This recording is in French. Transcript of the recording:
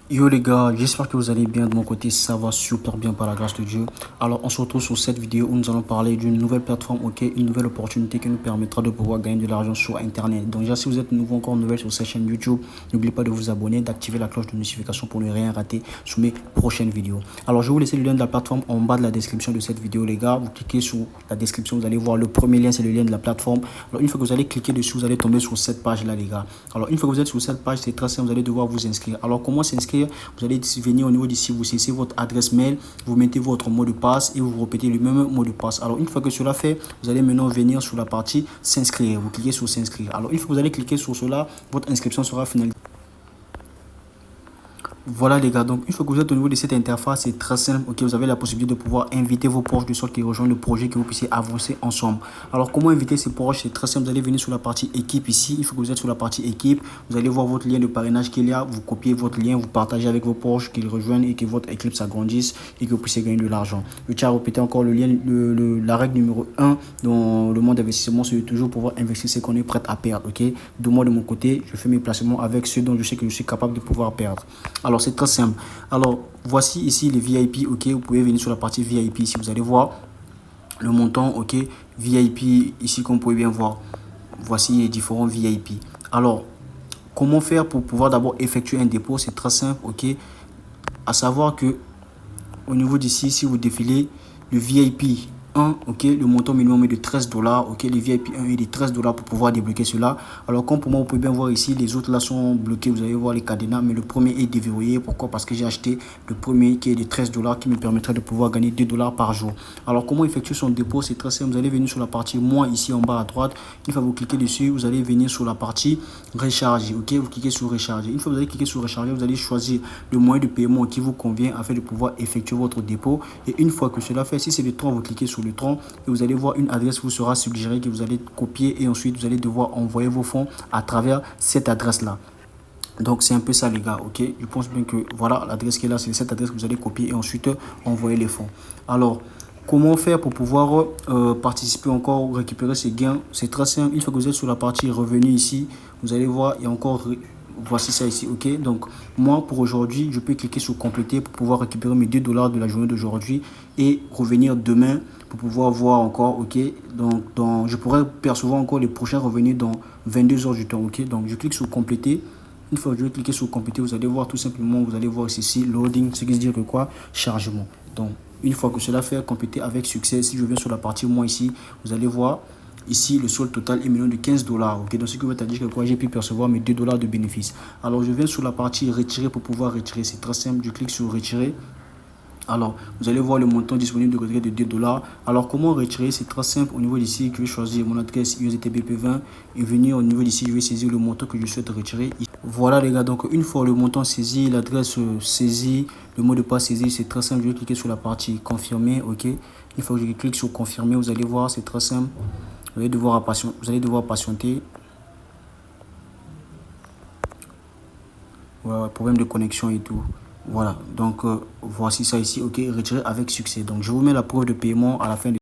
Yo les gars, j'espère que vous allez bien. De mon côté, ça va super bien par la grâce de Dieu. Alors, on se retrouve sur cette vidéo où nous allons parler d'une nouvelle plateforme, ok, une nouvelle opportunité qui nous permettra de pouvoir gagner de l'argent sur Internet. Donc, déjà, si vous êtes nouveau encore nouvelle sur cette chaîne YouTube, n'oubliez pas de vous abonner, d'activer la cloche de notification pour ne rien rater sur mes prochaines vidéos. Alors, je vais vous laisser le lien de la plateforme en bas de la description de cette vidéo, les gars. Vous cliquez sur la description, vous allez voir le premier lien, c'est le lien de la plateforme. Alors, une fois que vous allez cliquer dessus, vous allez tomber sur cette page-là, les gars. Alors, une fois que vous êtes sur cette page, c'est très simple, vous allez devoir vous inscrire. Alors, comment s'inscrire? Vous allez venir au niveau d'ici, vous saisissez votre adresse mail, vous mettez votre mot de passe et vous répétez le même mot de passe. Alors, une fois que cela fait, vous allez maintenant venir sur la partie s'inscrire. Vous cliquez sur s'inscrire. Alors, une fois que vous allez cliquer sur cela, votre inscription sera finalisée. Voilà les gars, donc une fois que vous êtes au niveau de cette interface, c'est très simple, ok, vous avez la possibilité de pouvoir inviter vos proches de sorte qu'ils rejoignent le projet, que vous puissiez avancer ensemble. Alors comment inviter ces proches? C'est très simple, vous allez venir sur la partie équipe ici, il faut que vous êtes sur la partie équipe, vous allez voir votre lien de parrainage qu'il y a, vous copiez votre lien, vous partagez avec vos proches, qu'ils rejoignent et que votre équipe s'agrandisse et que vous puissiez gagner de l'argent. Je tiens à répéter encore le lien, la règle numéro 1 dans le monde d'investissement, c'est de toujours pouvoir investir ce qu'on est prêt à perdre, ok. De moi de mon côté, je fais mes placements avec ceux dont je sais que je suis capable de pouvoir perdre. Alors c'est très simple. Alors voici ici les VIP, ok, vous pouvez venir sur la partie VIP ici, vous allez voir le montant, ok, VIP ici comme vous pouvez bien voir. Voici les différents VIP. Alors comment faire pour pouvoir d'abord effectuer un dépôt? C'est très simple, ok, à savoir que au niveau d'ici, si vous défilez le VIP 1, ok, le montant minimum est de 13 dollars, ok, le VIP 1 est de 13 dollars pour pouvoir débloquer cela. Alors comme pour moi, vous pouvez bien voir ici, les autres là sont bloqués, vous allez voir les cadenas, mais le premier est déverrouillé. Pourquoi? Parce que j'ai acheté le premier qui est de 13 dollars qui me permettrait de pouvoir gagner 2 dollars par jour. Alors comment effectuer son dépôt? C'est très simple, vous allez venir sur la partie moi ici en bas à droite. Une fois que vous cliquez dessus, vous allez venir sur la partie recharger, ok, vous cliquez sur recharger. Une fois que vous allez cliquer sur recharger, vous allez choisir le moyen de paiement qui vous convient afin de pouvoir effectuer votre dépôt. Et une fois que cela fait, si c'est le Tron, vous cliquez sur le Tron et vous allez voir une adresse vous sera suggérée que vous allez copier et ensuite vous allez devoir envoyer vos fonds à travers cette adresse là. Donc c'est un peu ça les gars, ok. Je pense bien que voilà l'adresse qui est là, c'est cette adresse que vous allez copier et ensuite envoyer les fonds. Alors comment faire pour pouvoir participer encore ou récupérer ces gains? C'est très simple. Une fois que vous êtes sur la partie revenu ici, vous allez voir il y a encore voici ça ici, ok. Donc moi pour aujourd'hui, je peux cliquer sur compléter pour pouvoir récupérer mes 2 dollars de la journée d'aujourd'hui et revenir demain pour pouvoir voir encore, ok. Donc je pourrais percevoir encore les prochains revenus dans 22 heures du temps, ok. Donc je clique sur compléter. Une fois que je vais cliquer sur compléter, vous allez voir tout simplement, vous allez voir ici loading, ce qui veut dire que quoi? Chargement. Donc une fois que cela fait compléter avec succès, si je viens sur la partie moi ici, vous allez voir ici le solde total est million de 15 dollars, ok. Donc ce qui veut dire que quoi? J'ai pu percevoir mes 2 dollars de bénéfice. Alors je viens sur la partie retirer pour pouvoir retirer, c'est très simple, je clique sur retirer. Alors, vous allez voir le montant disponible de retrait de 2 dollars. Alors, comment retirer? C'est très simple. Au niveau d'ici, je vais choisir mon adresse USDTBP20 et venir au niveau d'ici, je vais saisir le montant que je souhaite retirer. Voilà les gars, donc une fois le montant saisi, l'adresse saisie, le mot de passe saisi, c'est très simple. Je vais cliquer sur la partie confirmer, ok. Une fois que je clique sur confirmer, vous allez voir, c'est très simple. Vous allez devoir patienter. Voilà, problème de connexion et tout. Voilà, donc voici ça ici, ok, retiré avec succès. Donc je vous mets la preuve de paiement à la fin de